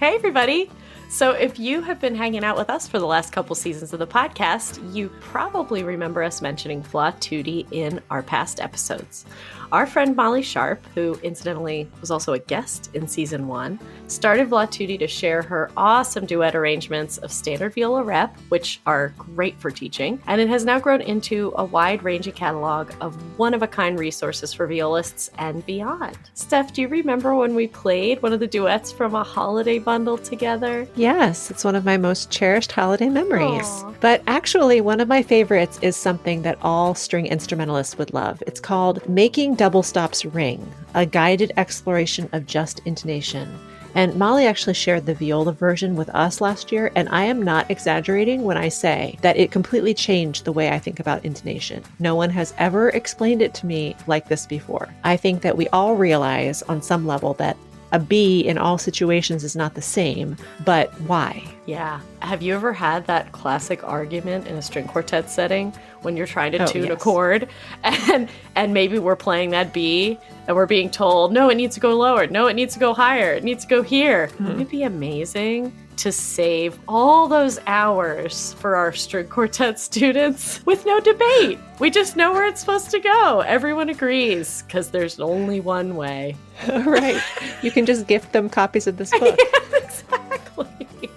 Hey, everybody. So if you have been hanging out with us for the last couple seasons of the podcast, you probably remember us mentioning Flaututi in our past episodes. Our friend Molly Sharp, who incidentally was also a guest in season 1, started Flaututi to share her awesome duet arrangements of standard viola rep, which are great for teaching, and it has now grown into a wide-ranging catalog of one-of-a-kind resources for violists and beyond. Steph, do you remember when we played one of the duets from a holiday bundle together? Yes, it's one of my most cherished holiday memories. Aww. But actually, one of my favorites is something that all string instrumentalists would love. It's called Making Double Stops Ring, a guided exploration of just intonation. And Molly actually shared the viola version with us last year, and I am not exaggerating when I say that it completely changed the way I think about intonation. No one has ever explained it to me like this before. I think that we all realize on some level that a B in all situations is not the same, but why? Yeah. Have you ever had that classic argument in a string quartet setting when you're trying to tune a chord and maybe we're playing that B and we're being told, no, it needs to go lower. No, it needs to go higher. It needs to go here. Wouldn't it be amazing to save all those hours for our string quartet students with no debate? We just know where it's supposed to go. Everyone agrees because there's only one way. Right. You can just gift them copies of this book. Yeah, exactly.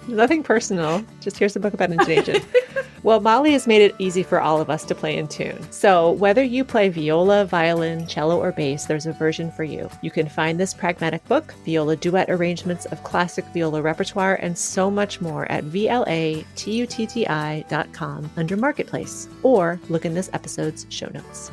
Nothing personal. Just here's a book about intonation. Well, Molly has made it easy for all of us to play in tune. So whether you play viola, violin, cello, or bass, there's a version for you. You can find this pragmatic book, viola duet arrangements of classic viola repertoire, and so much more at vlatutti.com under Marketplace, or look in this episode's show notes.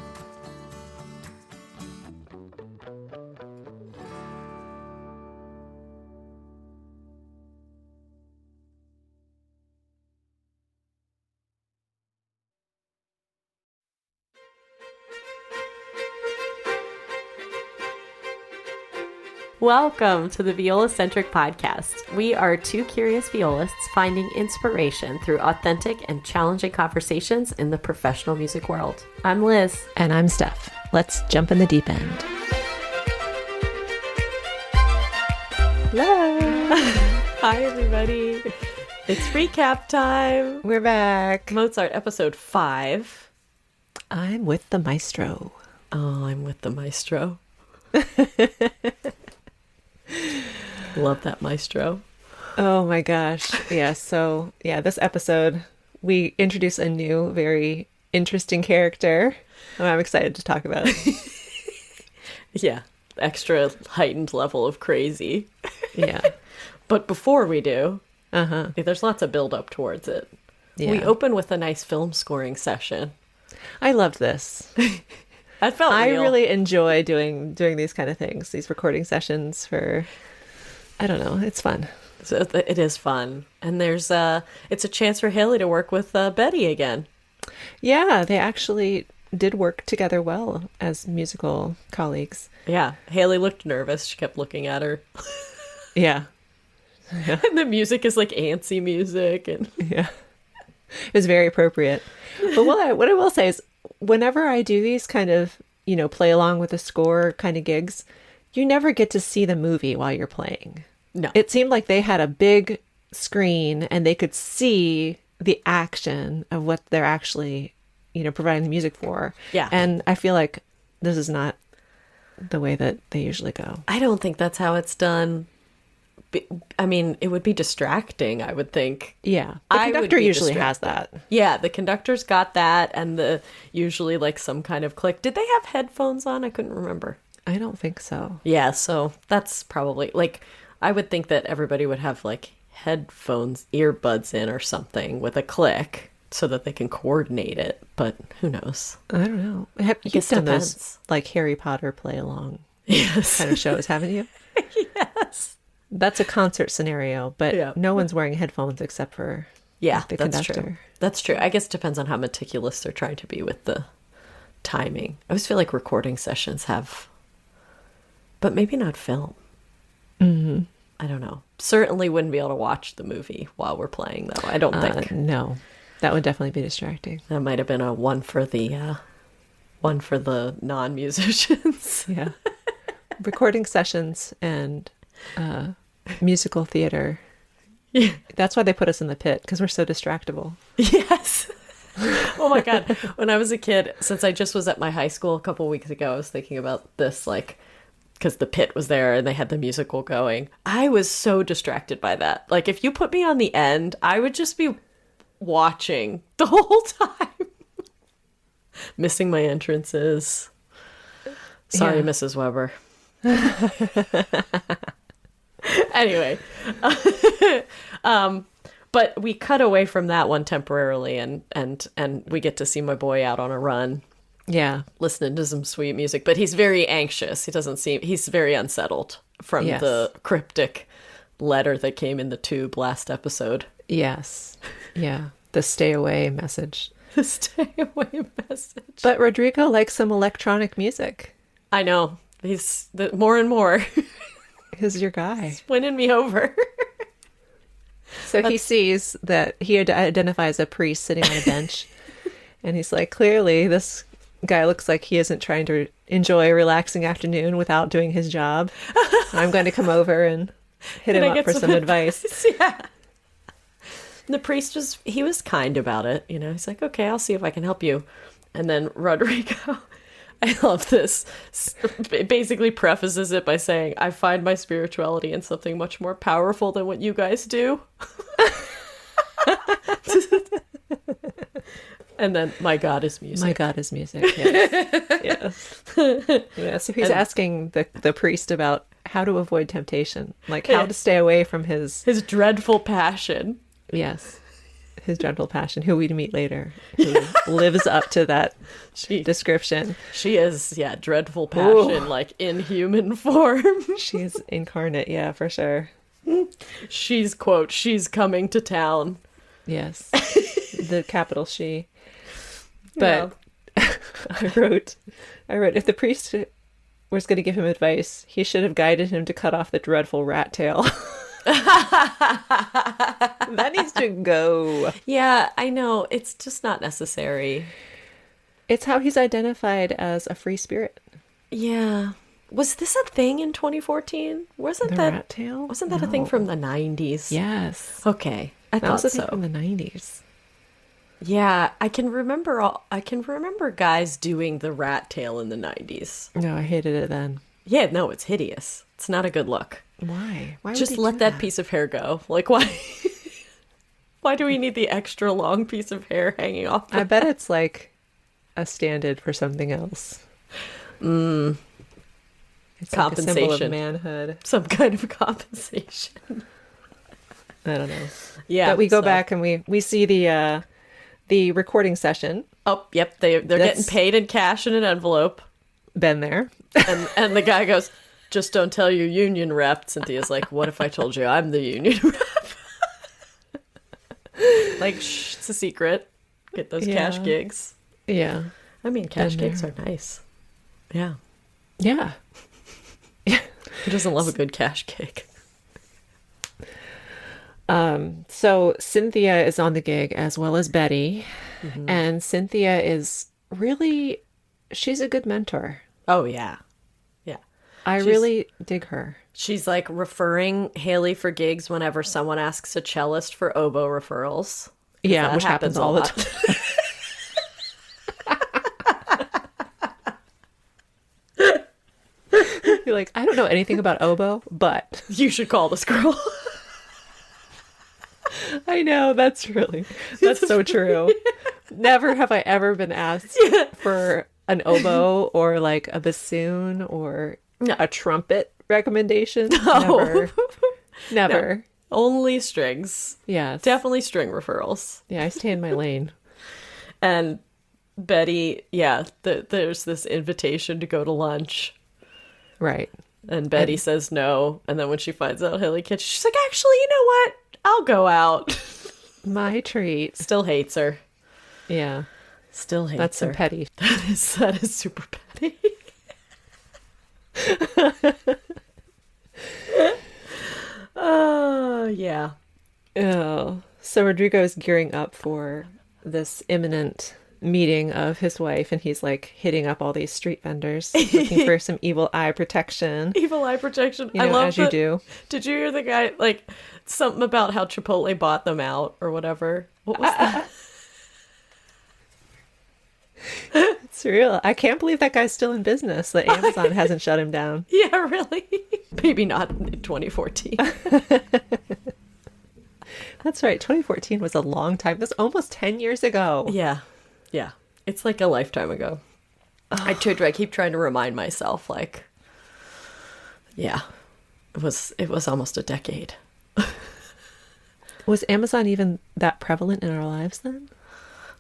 Welcome to the Viola-centric podcast. We are two curious violists finding inspiration through authentic and challenging conversations in the professional music world. I'm Liz. And I'm Steph. Let's jump in the deep end. Hello. Hi, everybody. It's recap time. We're back. Mozart episode 5. I'm with the maestro. Oh, I'm with the maestro. Love that maestro. Oh my gosh. Yeah. So this episode, we introduce a new, very interesting character. I'm excited to talk about it. Yeah. Extra heightened level of crazy. Yeah. But before we do, there's lots of build up towards it. Yeah. We open with a nice film scoring session. I loved this. That felt real. I really enjoy doing these kind of things, these recording sessions for, I don't know, it's fun. So it is fun. And it's a chance for Hailey to work with Betty again. Yeah, they actually did work together well as musical colleagues. Yeah, Hailey looked nervous. She kept looking at her. Yeah. And the music is like antsy music. And yeah. It was very appropriate. But what I will say is, whenever I do these kind of, play along with the score kind of gigs, you never get to see the movie while you're playing. No. It seemed like they had a big screen and they could see the action of what they're actually, providing the music for. Yeah. And I feel like this is not the way that they usually go. I don't think that's how it's done. I mean, it would be distracting, I would think. Yeah. The conductor usually has that. Yeah, the conductor's got that, and usually like some kind of click. Did they have headphones on? I couldn't remember. I don't think so. Yeah, so that's probably, like, I would think that everybody would have like headphones, earbuds in or something with a click so that they can coordinate it, but who knows? I don't know. You've done those like Harry Potter play along kind of shows, haven't you? Yes. That's a concert scenario, but no one's wearing headphones except for the conductor. True. That's true. I guess it depends on how meticulous they're trying to be with the timing. I always feel like recording sessions have, but maybe not film. Mm-hmm. I don't know. Certainly wouldn't be able to watch the movie while we're playing, though. I don't think. No, that would definitely be distracting. That might have been a one for the non-musicians. Yeah. Recording sessions and musical theater Yeah. That's why they put us in the pit, because we're so distractible. Yes. Oh my God. When I was a kid, since I just was at my high school a couple weeks ago, I was thinking about this, like, because the pit was there and they had the musical going. I was so distracted by that. Like, if you put me on the end, I would just be watching the whole time. Missing my entrances. Sorry, Yeah. Mrs. Weber. Anyway. But we cut away from that one temporarily, and we get to see my boy out on a run, Yeah. listening to some sweet music. But he's very anxious. He's very unsettled from Yes. the cryptic letter that came in the tube last episode. Yes. Yeah. The stay away message. The stay away message. But Rodrigo likes some electronic music. I know. More and more. He's your guy. Winning me over. So he sees that he identifies a priest sitting on a bench. And he's like, clearly, this guy looks like he isn't trying to enjoy a relaxing afternoon without doing his job. I'm going to come over and hit him up for some advice. Yeah. The priest was kind about it. You know, he's like, okay, I'll see if I can help you. And then Rodrigo, I love this, basically prefaces it by saying, I find my spirituality in something much more powerful than what you guys do. And then, my God is music. My God is music, yes. Yes. Yeah, so he's asking the priest about how to avoid temptation, like how to stay away from his dreadful passion. Yes. His dreadful passion, who we meet later, who lives up to that description. She is, dreadful passion, Ooh. like in human form. She is incarnate, yeah, for sure. She's, quote, she's coming to town. Yes. The capital she. But yeah. I wrote, if the priest was going to give him advice, he should have guided him to cut off the dreadful rat tail. That needs to go. Yeah, I know. It's just not necessary. It's how he's identified as a free spirit. Yeah. Was this a thing in 2014? Wasn't the that rat tail? Wasn't that a thing from the 90s? Yes. Okay. I that thought was a so. thing from the 90s. Yeah, I can remember guys doing the rat tail in the 90s. No, I hated it then. Yeah, no, it's hideous. It's not a good look. Why? Why would Just they let do that piece of hair go. Like, why? Why do we need the extra long piece of hair hanging off? I bet it's like a stand-in for something else. It's compensation. Like a symbol of manhood. Some kind of compensation. I don't know. Yeah. But we go back and we see the recording session. Oh, yep. They're getting paid in cash in an envelope. Been there. And the guy goes, just don't tell your union rep. Cynthia's like, what if I told you I'm the union rep? Like, shh, it's a secret. Get those cash gigs. Yeah. I mean, cash gigs are nice. Yeah. Yeah. Who doesn't love a good cash gig? So Cynthia is on the gig as well as Betty. Mm-hmm. And Cynthia is really, she's a good mentor. Oh, yeah. Yeah. I really dig her. She's like referring Hailey for gigs whenever someone asks a cellist for oboe referrals. Yeah, which happens all the time. You're like, I don't know anything about oboe, but you should call this girl. I know, that's so true. Never have I ever been asked for an oboe or like a bassoon or a trumpet recommendation. No. Never. No. Only strings. Yes. Definitely string referrals. Yeah, I stay in my lane. And Betty, there's this invitation to go to lunch. Right. And Betty says no. And then when she finds out Hailey Kitchen, she's like, actually, you know what? I'll go out. My treat. Still hates her. Yeah. Still hates That's her. some petty. That is super petty. Yeah. Oh. So Rodrigo is gearing up for this imminent meeting of his wife, and he's like hitting up all these street vendors looking for some evil eye protection. Evil eye protection. You know, I love as you do. Did you hear the guy, like, something about how Chipotle bought them out or whatever? What was that? It's real. I can't believe that guy's still in business, that Amazon hasn't shut him down. Yeah, really? Maybe not in 2014. That's right. 2014 was a long time. That's almost 10 years ago. Yeah. Yeah. It's like a lifetime ago. I keep trying to remind myself, like, yeah, it was almost a decade. Was Amazon even that prevalent in our lives then?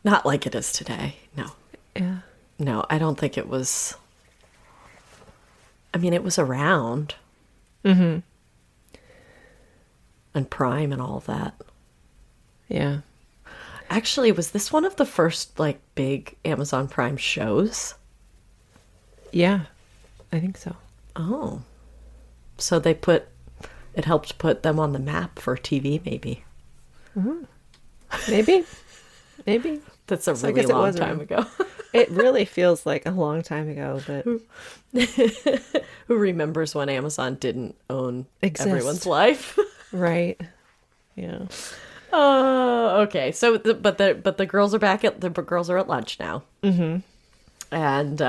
Not like it is today. No. Yeah. No, I don't think it was. I mean, it was around. Mm-hmm. And Prime and all of that. Yeah. Actually, was this one of the first, like, big Amazon Prime shows? Yeah, I think so. Oh. So it helped put them on the map for TV, maybe. Mm-hmm. Maybe. Maybe. That's a really long time ago. It really feels like a long time ago, but... Who remembers when Amazon didn't own everyone's life? Right. Yeah. Oh, okay. So, but the girls are girls are at lunch now. Mm-hmm. And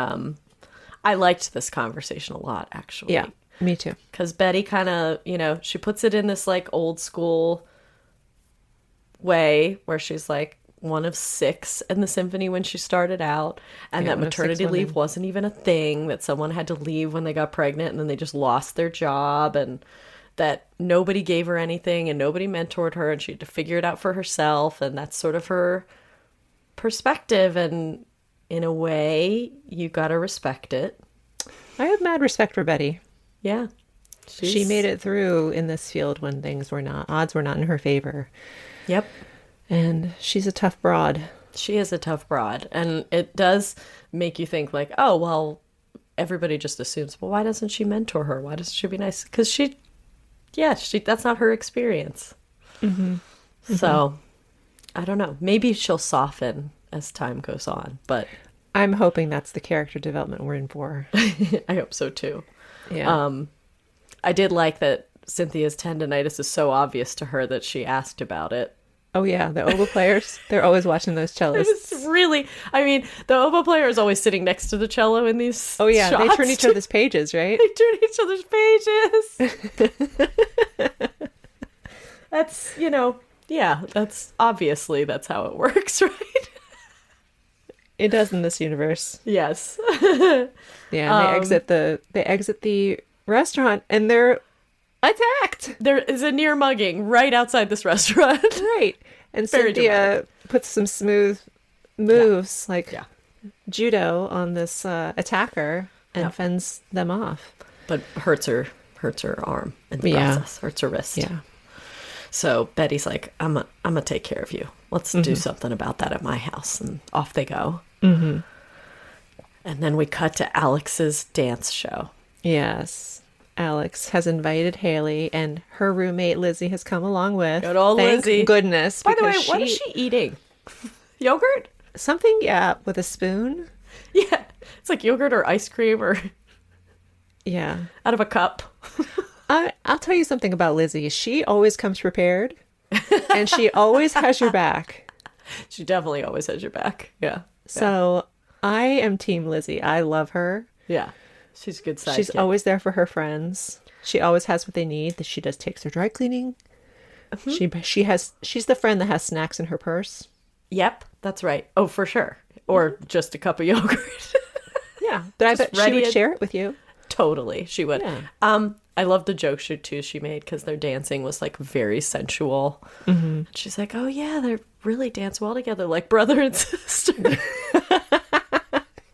I liked this conversation a lot, actually. Yeah, me too. Because Betty kind of, she puts it in this, like, old school way where she's, like, one of 6 in the symphony when she started out, and that maternity leave wasn't even a thing, that someone had to leave when they got pregnant and then they just lost their job, and that nobody gave her anything and nobody mentored her and she had to figure it out for herself, and that's sort of her perspective, and in a way you gotta respect it. I have mad respect for Betty. Yeah. She made it through in this field when odds were not in her favor. Yep. And she's a tough broad. She is a tough broad. And it does make you think, like, oh, well, everybody just assumes, well, why doesn't she mentor her? Why doesn't she be nice? Because that's not her experience. Mm-hmm. So, I don't know. Maybe she'll soften as time goes on, but... I'm hoping that's the character development we're in for. I hope so, too. Yeah. I did like that Cynthia's tendinitis is so obvious to her that she asked about it. Oh, yeah. The oboe players, they're always watching those cellists. It's really, I mean, the oboe player is always sitting next to the cello in these Oh, yeah. shots. They turn each other's pages, right? They turn each other's pages. That's, that's obviously that's how it works, right? It does in this universe. Yes. Yeah, and they exit the restaurant and they're attacked. There is a near mugging right outside this restaurant. Right. And Very Cynthia dramatic. puts some smooth moves judo on this attacker and fends them off. But hurts her arm in the process. Hurts her wrist. Yeah. So Betty's like, I'm gonna take care of you. Let's do something about that at my house. And off they go. Mm-hmm. And then we cut to Alex's dance show. Yes. Alex has invited Hailey, and her roommate Lizzie has come along with. Good old Lizzie. Thank goodness. By the way, what is she eating? Yogurt? Something, with a spoon. Yeah. It's like yogurt or ice cream or... Yeah. Out of a cup. I'll tell you something about Lizzie. She always comes prepared, and she always has your back. She definitely always has your back. Yeah. So I am Team Lizzie. I love her. Yeah. She's a good sidekick. She's always there for her friends. She always has what they need. She does takes her dry cleaning. Mm-hmm. She's the friend that has snacks in her purse. Yep, that's right. Oh, for sure. Or just a cup of yogurt. Yeah, but I bet she would share it with you. Totally, she would. Yeah. I love the joke she made because their dancing was like very sensual. Mm-hmm. She's like, oh yeah, they really dance well together, like brother and sister.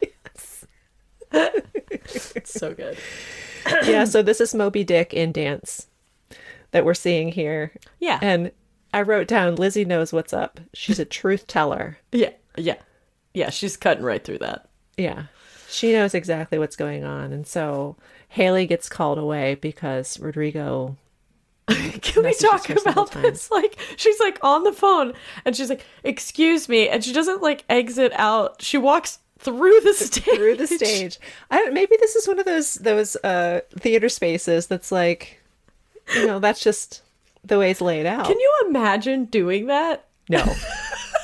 Yes. It's so good. Yeah, so this is Moby Dick in dance that we're seeing here. Yeah. And I wrote down, Lizzie knows what's up. She's a truth teller. Yeah, she's cutting right through that. Yeah. She knows exactly what's going on. And so Hailey gets called away because Rodrigo Can we talk about this? Like, she's like on the phone and she's like, excuse me. And she doesn't like exit out. She walks through the stage. Maybe this is one of those theater spaces that's like, that's just the way it's laid out. Can you imagine doing that? No.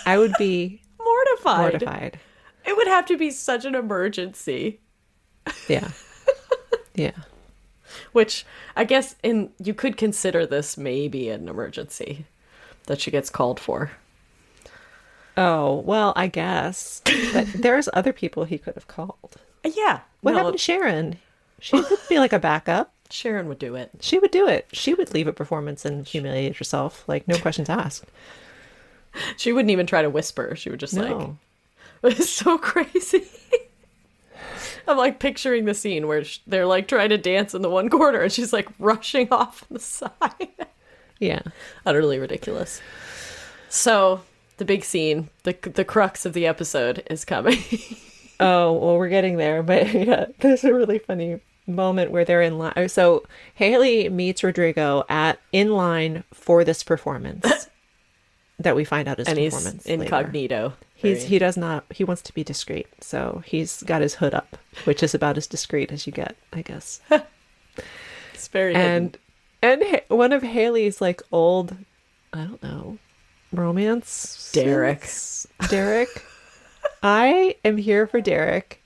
I would be mortified. It would have to be such an emergency. Yeah. Yeah. Which I guess you could consider this maybe an emergency that she gets called for. Oh, well, I guess. But there's other people he could have called. Yeah. What happened to Sharon? She would be like a backup. Sharon would do it. She would do it. She would leave a performance and humiliate herself. Like, no questions asked. She wouldn't even try to whisper. She would just it's so crazy. I'm like picturing the scene where they're like trying to dance in the one corner and she's like rushing off on the side. Yeah. Utterly ridiculous. So the big scene, the crux of the episode is coming. Oh, well, we're getting there. But yeah, there's a really funny moment where they're in line. So Hailey meets Rodrigo in line for this performance that we find out is performance. He's incognito. He wants to be discreet. So he's got his hood up, which is about as discreet as you get, I guess. It's very hidden. And one of Hailey's like old, I don't know, romance. Derek. I am here for Derek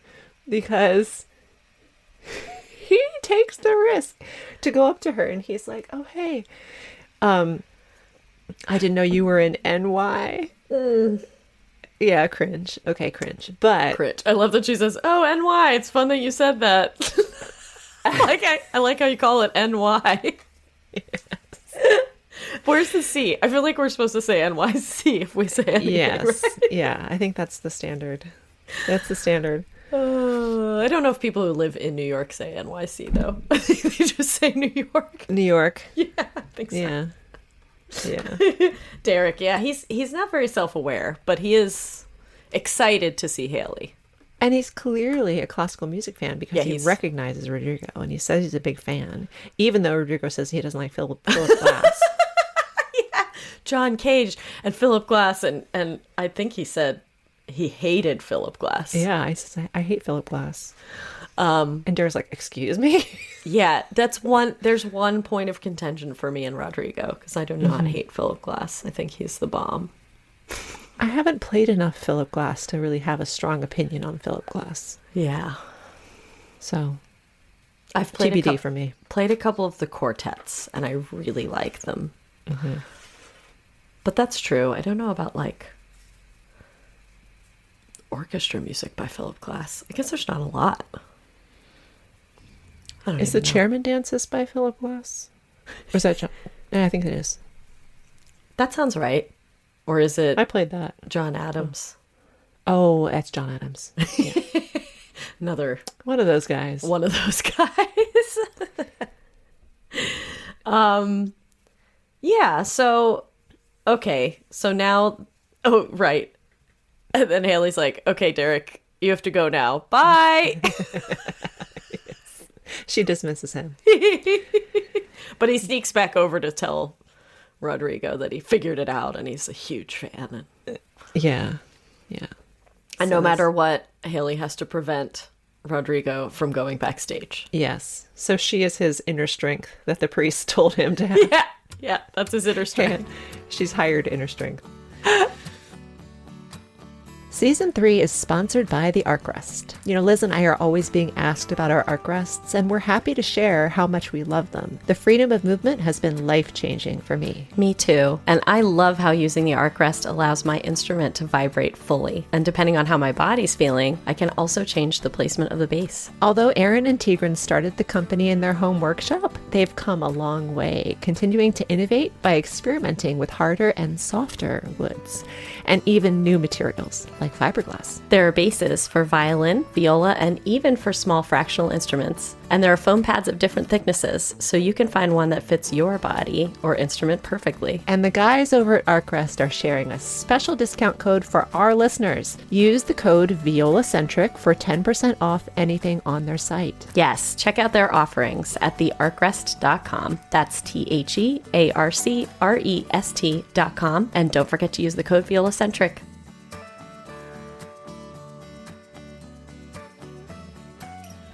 because he takes the risk to go up to her and he's like, oh, hey, I didn't know you were in NY. Yeah, cringe. Okay, cringe. But cringe. I love that she says, oh, NY. It's fun that you said that. I like how you call it NY. Yes. Where's the C? I feel like we're supposed to say NYC if we say anything. Yes. Right? Yeah, I think that's the standard. That's the standard. I don't know if people who live in New York say NYC, though. I think they just say New York. New York. Yeah, I think so. Yeah. Yeah. Derek, yeah, he's not very self-aware, but he is excited to see Hailey. And he's clearly a classical music fan because he recognizes Rodrigo and he says he's a big fan, even though Rodrigo says he doesn't like Philip Glass. Yeah, John Cage and Philip Glass, and I think he said he hated Philip Glass. Yeah, I hate Philip Glass. And Derek's like, excuse me? Yeah, there's one point of contention for me and Rodrigo, because I do not hate Philip Glass. I think he's the bomb. I haven't played enough Philip Glass to really have a strong opinion on Philip Glass. Yeah. So, I've played TBD for me. Played a couple of the quartets, and I really like them. Mm-hmm. But that's true. I don't know about, like, orchestra music by Philip Glass. I guess there's not a lot. Is the Chairman Dances by Philip Glass? Or is that John? I think it is. That sounds right. Or is it? I played that. John Adams. Oh, that's John Adams. Yeah. Another one of those guys. One of those guys. Yeah. So, okay. So now, oh right. And then Hailey's like, "Okay, Derek, you have to go now. Bye." She dismisses him. But he sneaks back over to tell Rodrigo that he figured it out and he's a huge fan. Yeah. Yeah. And so no matter what, Hailey has to prevent Rodrigo from going backstage. Yes. So she is his inner strength that the priest told him to have. Yeah. Yeah. That's his inner strength. She's hired inner strength. Season 3 is sponsored by the Arc Rest. You know, Liz and I are always being asked about our Arc Rests, and we're happy to share how much we love them. The freedom of movement has been life-changing for me. Me too. And I love how using the Arc Rest allows my instrument to vibrate fully. And depending on how my body's feeling, I can also change the placement of the bass. Although Aaron and Tigran started the company in their home workshop, they've come a long way, continuing to innovate by experimenting with harder and softer woods, and even new materials like fiberglass. There are bases for violin, viola, and even for small fractional instruments. And there are foam pads of different thicknesses, so you can find one that fits your body or instrument perfectly. And the guys over at ArcRest are sharing a special discount code for our listeners. Use the code VIOLAcentric for 10% off anything on their site. Yes, check out their offerings at thearcrest.com. That's TheArcrest.com. And don't forget to use the code VIOLAcentric.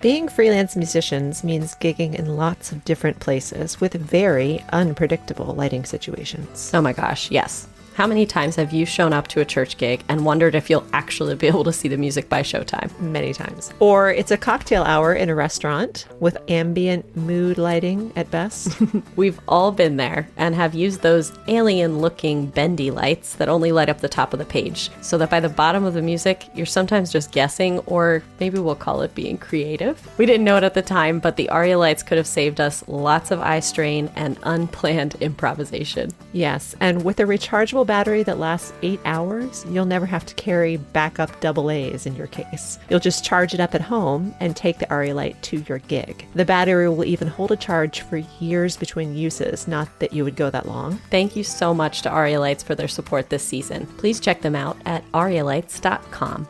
Being freelance musicians means gigging in lots of different places with very unpredictable lighting situations. Oh my gosh, yes. How many times have you shown up to a church gig and wondered if you'll actually be able to see the music by showtime? Many times. Or it's a cocktail hour in a restaurant with ambient mood lighting at best. We've all been there and have used those alien-looking bendy lights that only light up the top of the page, so that by the bottom of the music, you're sometimes just guessing, or maybe we'll call it being creative. We didn't know it at the time, but the Aria lights could have saved us lots of eye strain and unplanned improvisation. Yes, and with a rechargeable battery that lasts 8 hours, you'll never have to carry backup AA's in your case. You'll just charge it up at home and take the Aria light to your gig. The battery will even hold a charge for years between uses, not that you would go that long. Thank you so much to Aria Lights for their support this season. Please check them out at arialights.com.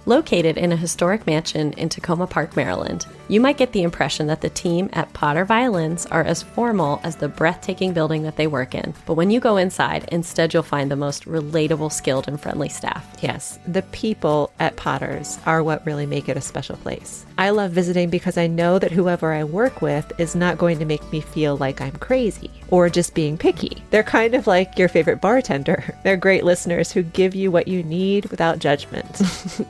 Located in a historic mansion in Tacoma Park, Maryland, you might get the impression that the team at Potter Violins are as formal as the breathtaking building that they work in. But when you go inside, instead you'll find the most relatable, skilled, and friendly staff. Yes, the people at Potter's are what really make it a special place. I love visiting because I know that whoever I work with is not going to make me feel like I'm crazy or just being picky. They're kind of like your favorite bartender. They're great listeners who give you what you need without judgment.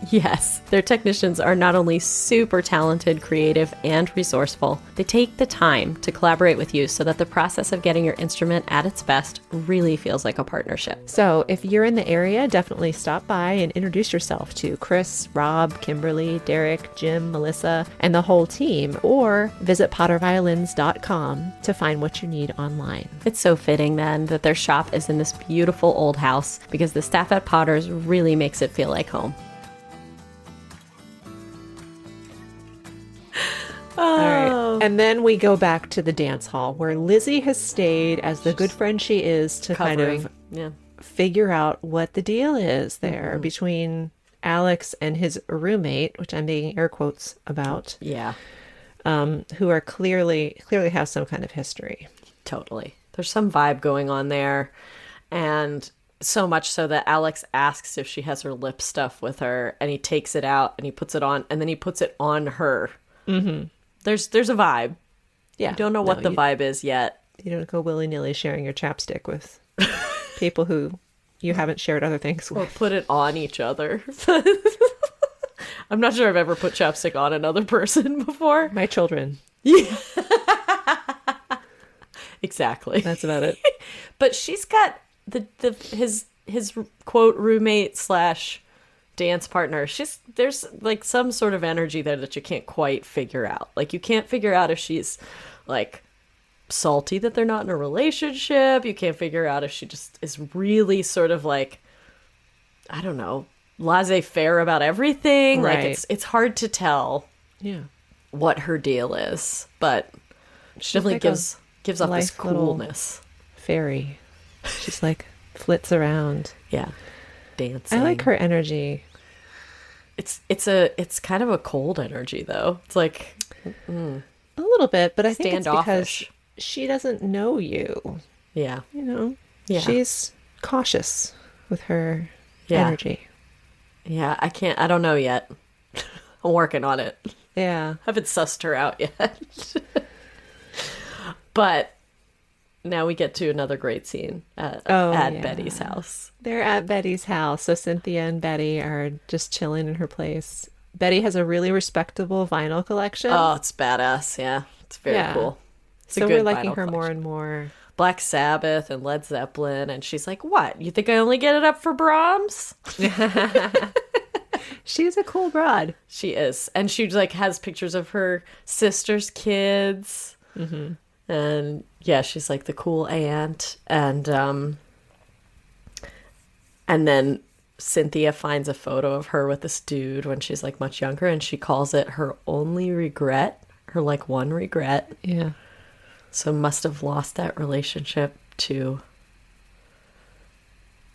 Yes, their technicians are not only super talented, creative, and resourceful, they take the time to collaborate with you so that the process of getting your instrument at its best really feels like a partnership. So if you're in the area, definitely stop by and introduce yourself to Chris, Rob, Kimberly, Derek, Jim, Melissa, and the whole team, or visit potterviolins.com to find what you need online. It's so fitting then that their shop is in this beautiful old house, because the staff at Potter's really makes it feel like home. All right. And then we go back to the dance hall where Lizzie has stayed as the good friend she is to kind of figure out what the deal is there between Alex and his roommate, which I'm making air quotes about. Yeah. Who are clearly have some kind of history. Totally. There's some vibe going on there. And so much so that Alex asks if she has her lip stuff with her, and he takes it out and he puts it on, and then he puts it on her. Mm-hmm. There's a vibe. Yeah. You don't know what the vibe is yet. You don't go willy-nilly sharing your chapstick with people who you haven't shared other things with. Or put it on each other. I'm not sure I've ever put chapstick on another person before. My children. Yeah. Exactly. That's about it. But she's got his quote roommate / dance partner. There's like some sort of energy there that you can't quite figure out. Like, you can't figure out if she's like salty that they're not in a relationship. You can't figure out if she just is really sort of like, I don't know, laissez-faire about everything. Right. Like, it's hard to tell what her deal is, but she definitely like gives off this coolness. Fairy. She's like flits around. Yeah. Dancing. I like her energy. It's kind of a cold energy though. It's like a little bit, but I think it's because standoffish. she doesn't know you. Yeah. You know? Yeah. She's cautious with her energy. Yeah, I don't know yet. I'm working on it. Yeah. Haven't sussed her out yet. But now we get to another great scene at Betty's house. They're at Betty's house. So Cynthia and Betty are just chilling in her place. Betty has a really respectable vinyl collection. Oh, it's badass. Yeah. It's very cool. It's so a good we're liking vinyl her more collection. and more. Black Sabbath and Led Zeppelin. And she's like, what? You think I only get it up for Brahms? She's a cool broad. She is. And she like has pictures of her sister's kids. Mm-hmm. And yeah, she's like the cool aunt. And And then Cynthia finds a photo of her with this dude when she's like much younger, and she calls it her only regret, her like one regret. Yeah. So must have lost that relationship to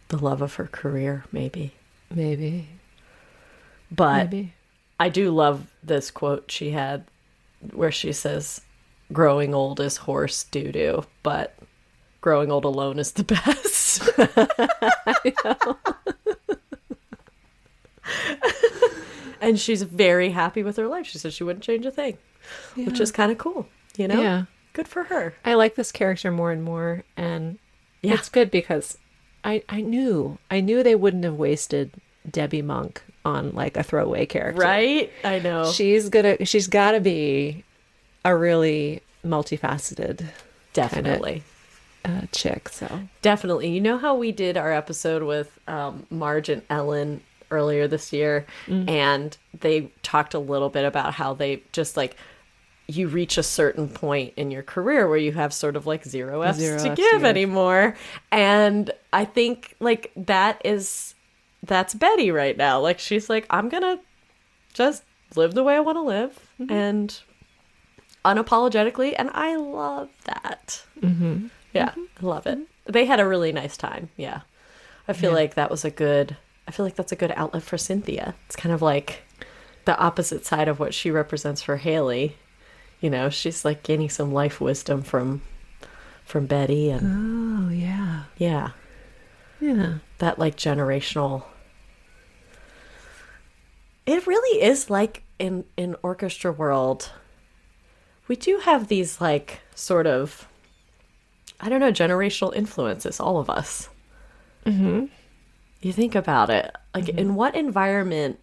the love of her career, maybe. But I do love this quote she had where she says, growing old is horse doo-doo, but growing old alone is the best. I know. And she's very happy with her life. She said she wouldn't change a thing, which is kind of cool, you know? Yeah. Good for her. I like this character more and more, and it's good because I knew they wouldn't have wasted Debbie Monk on like a throwaway character. Right? I know. She's got to be a really multifaceted Definitely. Chick. So definitely. You know how we did our episode with Marge and Ellen earlier this year, and they talked a little bit about how they just like, you reach a certain point in your career where you have sort of like zero F's to give anymore. And I think like that's Betty right now. Like she's like, I'm gonna just live the way I want to live and unapologetically, and I love that. Yeah, I love it. They had a really nice time. Yeah, I feel like that's a good outlet for Cynthia. It's kind of like the opposite side of what she represents for Hailey. You know, she's like gaining some life wisdom from Betty, and yeah, that like generational. It really is like in orchestra world, we do have these like sort of, I don't know, generational influences, all of us. You think about it, like in what environment,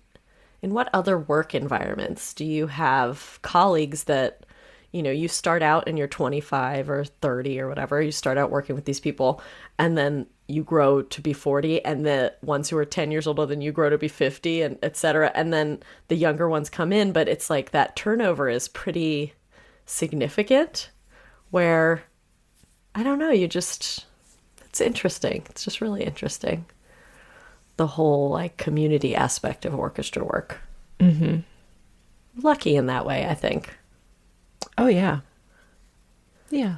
in what other work environments do you have colleagues that, you know, you start out and you're 25 or 30 or whatever, you start out working with these people, and then you grow to be 40, and the ones who are 10 years older than you grow to be 50, and etc. And then the younger ones come in, but it's like that turnover is pretty significant, where, I don't know, it's interesting. It's just really interesting. The whole like community aspect of orchestra work. Lucky in that way, I think. Oh yeah. Yeah.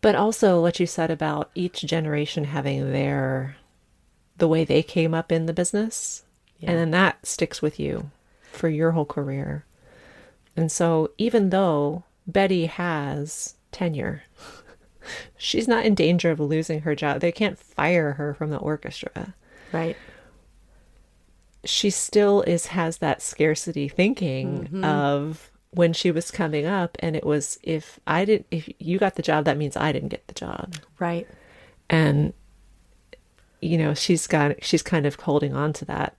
But also what you said about each generation having the way they came up in the business. And then that sticks with you for your whole career. And so even though Betty has tenure, she's not in danger of losing her job. They can't fire her from the orchestra. Right. She still has that scarcity thinking of when she was coming up, and it was, if you got the job, that means I didn't get the job. Right. And you know, she's kind of holding on to that.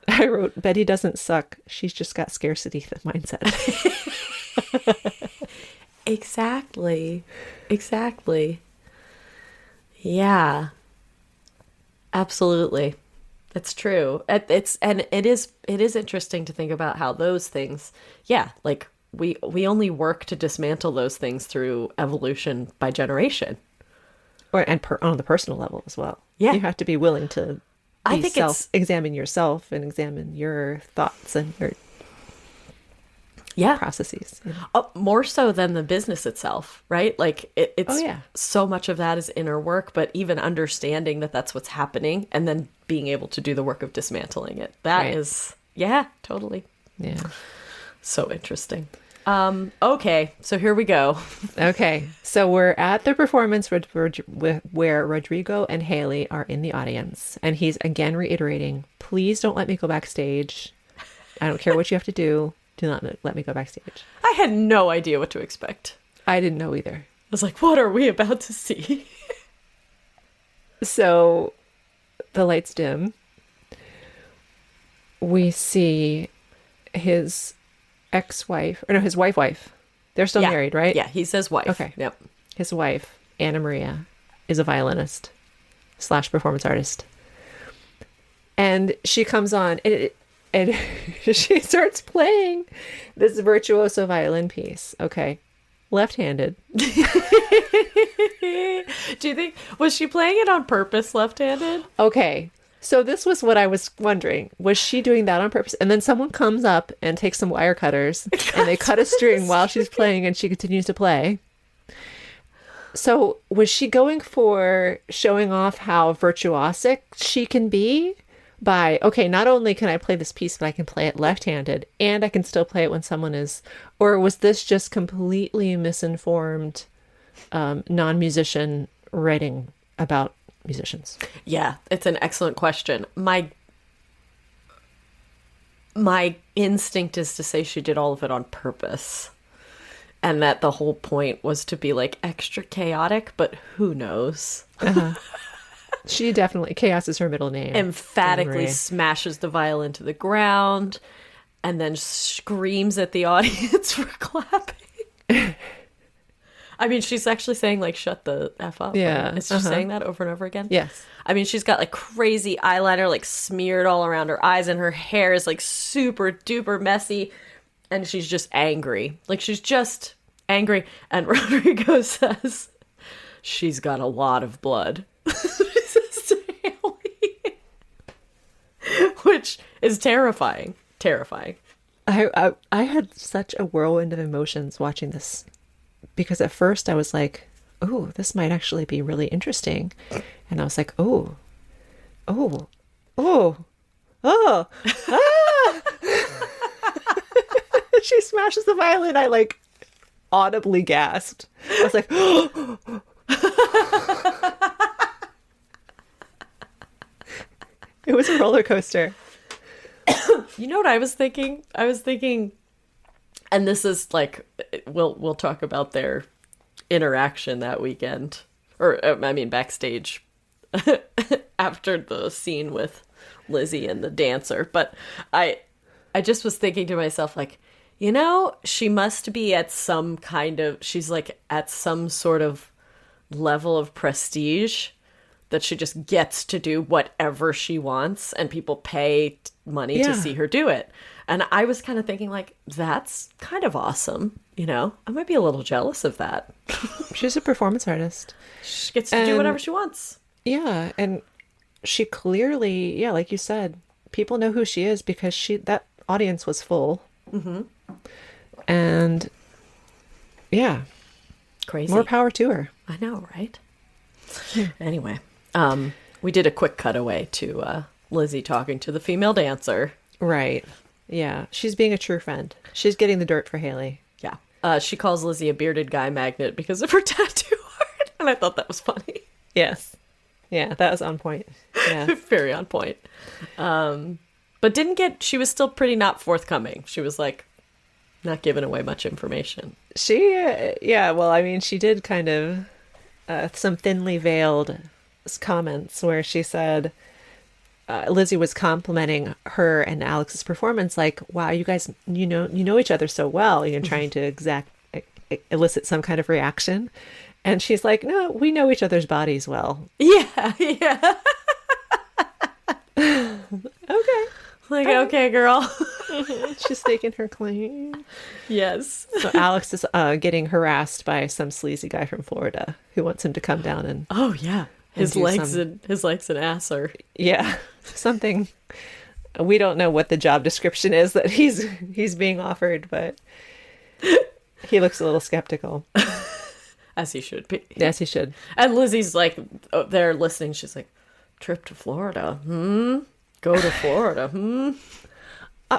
I wrote, Betty doesn't suck. She's just got scarcity mindset. Exactly. Yeah. Absolutely. That's true. It is interesting to think about how those things, like we only work to dismantle those things through evolution by generation. On the personal level as well. Yeah. You have to be willing to examine yourself and examine your thoughts and your processes. You know? More so than the business itself, right? Like it's so much of that is inner work, but even understanding that that's what's happening and then being able to do the work of dismantling it. That is, totally. Yeah. So interesting. Okay, so here we go. Okay, so we're at the performance where Rodrigo and Hailey are in the audience, and he's again reiterating, please don't let me go backstage. I don't care what you have to do. Do not let me go backstage. I had no idea what to expect. I didn't know either. I was like, what are we about to see? So the lights dim. We see his ex-wife, or no, his wife. They're still married, right? Yeah, he says wife. Okay. Yep. His wife, Anna Maria, is a violinist / performance artist. And she comes on and she starts playing this virtuoso violin piece. Okay. left-handed. Do you think, was she playing it on purpose left-handed? Okay. So this was what I was wondering. Was she doing that on purpose? And then someone comes up and takes some wire cutters and they cut a string while she's playing and she continues to play. So was she going for showing off how virtuosic she can be by, okay, not only can I play this piece, but I can play it left-handed and I can still play it when someone is, or was this just completely misinformed non-musician writing about musicians? Yeah, it's an excellent question. My instinct is to say she did all of it on purpose. And that the whole point was to be like extra chaotic, but who knows? She definitely, chaos is her middle name. Emphatically smashes the violin to the ground and then screams at the audience for clapping. I mean, she's actually saying, like, shut the F up. Yeah. Right? Is she saying that over and over again? Yes. I mean, she's got, like, crazy eyeliner, like, smeared all around her eyes, and her hair is, like, super duper messy, and she's just angry. Like, she's just angry. And Rodrigo says, she's got a lot of blood. He says to Hailey. Which is terrifying. Terrifying. I had such a whirlwind of emotions watching this. Because at first I was like, oh, this might actually be really interesting. And I was like, ah! She smashes the violin. I like audibly gasped. I was like, It was a roller coaster. You know what I was thinking? I was thinking, and this is like, we'll talk about their interaction that weekend, or I mean backstage after the scene with Lizzie and the dancer. But I just was thinking to myself, like, you know, she must be at some kind of, she's like at some sort of level of prestige that she just gets to do whatever she wants and people pay money to see her do it. And I was kind of thinking, like, that's kind of awesome. You know, I might be a little jealous of that. She's a performance artist. She gets to do whatever she wants. Yeah. And she clearly, yeah, like you said, people know who she is because that audience was full. Mm-hmm. And yeah. Crazy. More power to her. I know, right? Anyway, we did a quick cutaway to Lizzie talking to the female dancer. Right. Yeah. She's being a true friend. She's getting the dirt for Hailey. Yeah. She calls Lizzie a bearded guy magnet because of her tattoo art. And I thought that was funny. Yes. Yeah, that was on point. Yeah. Very on point. But she was still pretty not forthcoming. She was like not giving away much information. Well, I mean, she did kind of some thinly veiled comments where she said Lizzie was complimenting her and Alex's performance, like, wow, you guys, you know each other so well, you're trying to elicit some kind of reaction. And she's like, no, we know each other's bodies well. Yeah. Okay. Like, okay, girl. She's staking her claim. Yes. So Alex is getting harassed by some sleazy guy from Florida who wants him to come down and his legs and ass are something. We don't know what the job description is that he's being offered, but he looks a little skeptical. As he should be. Yes, he should. And Lizzie's like, they're listening. She's like, trip to Florida. Go to Florida.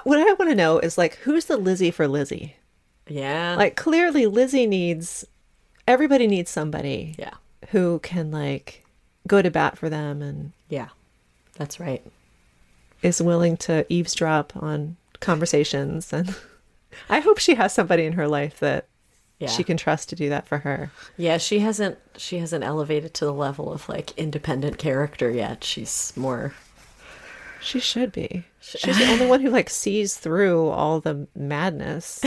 What I want to know is, like, who's the Lizzie for Lizzie? Yeah. Like, clearly everybody needs somebody. Yeah. Who can, like, go to bat for them and. Yeah. That's right. Is willing to eavesdrop on conversations. And I hope she has somebody in her life that she can trust to do that for her. Yeah, she hasn't elevated to the level of, like, independent character yet. She's more. She should be. She's the only one who, like, sees through all the madness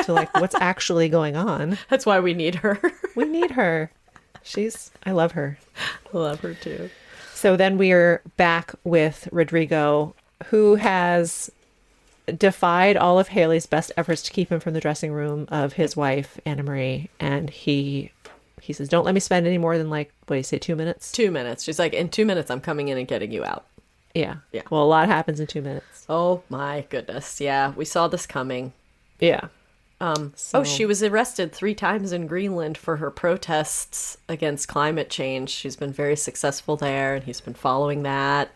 to, like, what's actually going on. That's why we need her. We need her. I love her. I love her too. So then we are back with Rodrigo, who has defied all of Hailey's best efforts to keep him from the dressing room of his wife, Anna Marie. And he says, don't let me spend any more than like, what do you say, 2 minutes? 2 minutes. She's like, in 2 minutes, I'm coming in and getting you out. Yeah. Yeah. Well, a lot happens in 2 minutes. Oh my goodness. Yeah. We saw this coming. Yeah. She was arrested 3 times in Greenland for her protests against climate change. She's been very successful there, and he's been following that.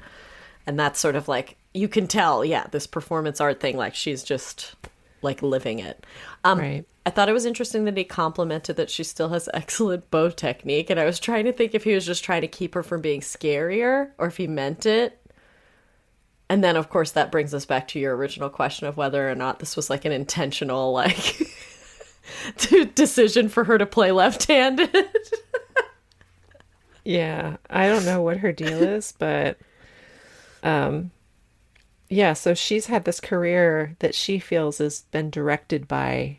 And that's sort of like, you can tell, yeah, this performance art thing, like she's just like living it. Right. I thought it was interesting that he complimented that she still has excellent bow technique. And I was trying to think if he was just trying to keep her from being scarier or if he meant it. And then, of course, that brings us back to your original question of whether or not this was like an intentional, like, decision for her to play left-handed. Yeah. I don't know what her deal is, but yeah, so she's had this career that she feels has been directed by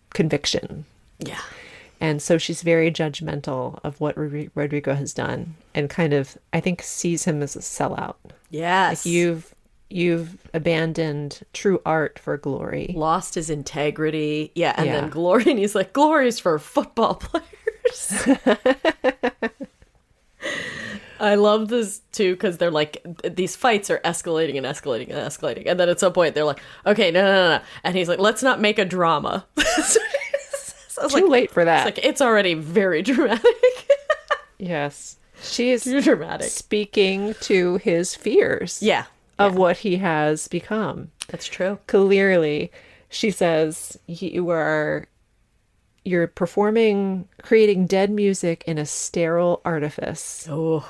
conviction. Yeah. And so she's very judgmental of what Rodrigo has done and kind of, I think, sees him as a sellout. Yes. Like you've abandoned true art for glory. Lost his integrity. Yeah, and then glory. And he's like, glory's for football players. I love this, too, because they're like, these fights are escalating and escalating and escalating. And then at some point, they're like, okay, no. And he's like, let's not make a drama. So Too late for that. It's already very dramatic. Yes. She is too dramatic. Speaking to his fears. Yeah. Of what he has become. That's true. Clearly, she says, you're performing, creating dead music in a sterile artifice. Oh.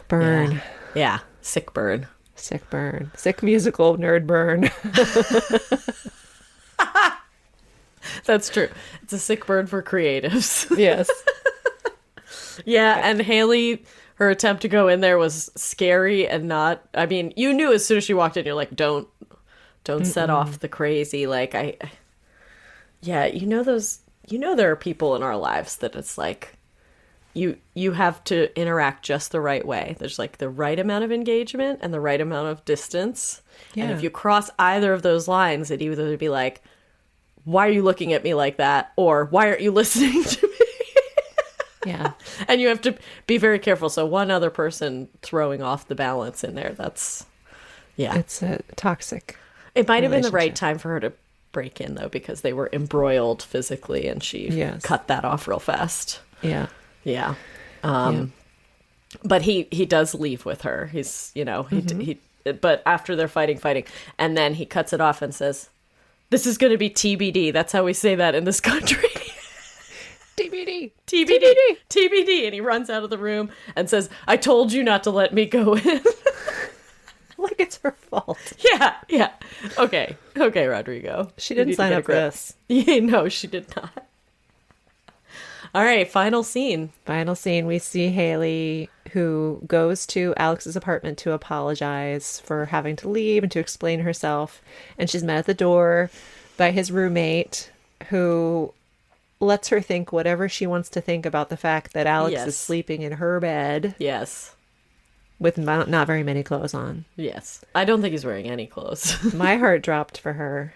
Burn. Yeah. Sick burn. Sick burn. Sick musical nerd burn. That's true. It's a sick burn for creatives. Yes. Yeah, and Hailey, her attempt to go in there was scary and not, I mean, you knew as soon as she walked in, you're like, don't set off the crazy. Like, there are people in our lives that it's like, you have to interact just the right way. There's like the right amount of engagement and the right amount of distance. Yeah. And if you cross either of those lines, it'd either be like, why are you looking at me like that? Or why aren't you listening to me? Yeah. And you have to be very careful. So one other person throwing off the balance in there, yeah. It's a toxic. It might have been the right time for her to break in, though, because they were embroiled physically and she cut that off real fast. Yeah. Yeah. But he does leave with her. He's, but after they're fighting. And then he cuts it off and says, this is going to be TBD. That's how we say that in this country. TBD. And he runs out of the room and says, I told you not to let me go in. Like it's her fault. Yeah. Okay, Rodrigo. She didn't sign up for this. Yeah, no, she did not. All right, final scene. We see Hailey, who goes to Alex's apartment to apologize for having to leave and to explain herself. And she's met at the door by his roommate, who lets her think whatever she wants to think about the fact that Alex is sleeping in her bed. Yes. With not very many clothes on. Yes. I don't think he's wearing any clothes. My heart dropped for her.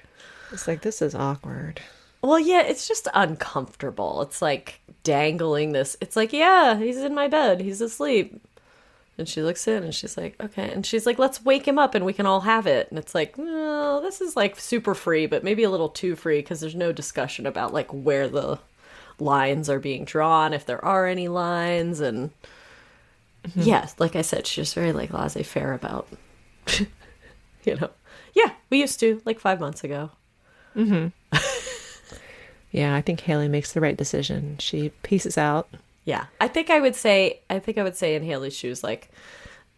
It's like, this is awkward. Well, yeah, it's just uncomfortable. It's like dangling this. It's like, yeah, he's in my bed. He's asleep. And she looks in and she's like, okay. And she's like, let's wake him up and we can all have it. And it's like, no, this is like super free, but maybe a little too free because there's no discussion about like where the lines are being drawn, if there are any lines. And yes, like I said, she's just very like laissez-faire about, yeah, we used to like 5 months ago. Mm-hmm. Yeah, I think Hailey makes the right decision. She pieces out. Yeah, I think I would say in Hailey's shoes, like,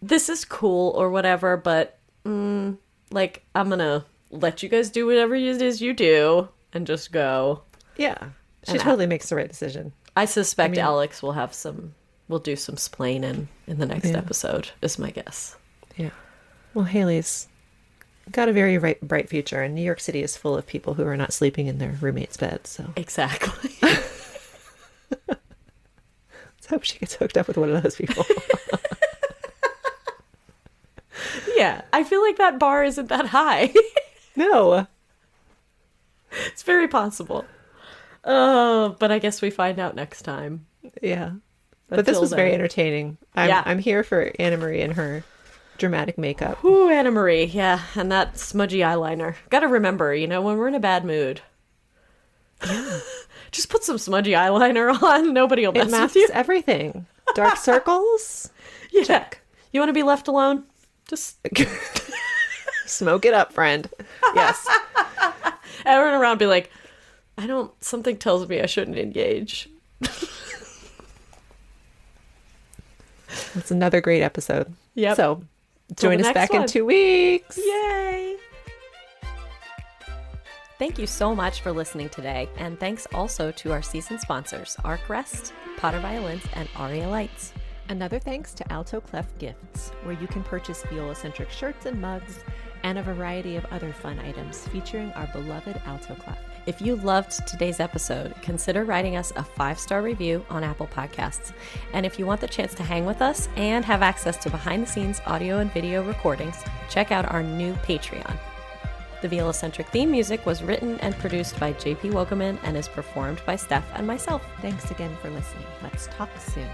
this is cool or whatever, but like, I'm gonna let you guys do whatever it is you do and just go. Yeah, she totally makes the right decision. I suspect Alex will do some splaining in the next episode, is my guess. Yeah. Well, Hailey's got a very bright future, and New York City is full of people who are not sleeping in their roommate's bed. So exactly. Let's hope she gets hooked up with one of those people. Yeah, I feel like that bar isn't that high. No. It's very possible. Oh, but I guess we find out next time. Yeah. But this was very entertaining. I'm here for Anna Marie and her dramatic makeup. Ooh, Anna Marie, yeah. And that smudgy eyeliner. Gotta remember, when we're in a bad mood. Yeah. Just put some smudgy eyeliner on. Nobody will mess with you. It masks everything. Dark circles? Yeah. Check. You want to be left alone? Just smoke it up, friend. Yes. I run around and be like, something tells me I shouldn't engage. It's another great episode. Yep. So join us back in 2 weeks. Yay. Thank you so much for listening today. And thanks also to our season sponsors, Arkrest, Potter Violins, and Aria Lights. Another thanks to Alto Clef Gifts, where you can purchase viola-centric shirts and mugs and a variety of other fun items featuring our beloved Alto Clef. If you loved today's episode, consider writing us a 5-star review on Apple Podcasts. And if you want the chance to hang with us and have access to behind-the-scenes audio and video recordings, check out our new Patreon. The Viola-centric theme music was written and produced by JP Wogeman and is performed by Steph and myself. Thanks again for listening. Let's talk soon.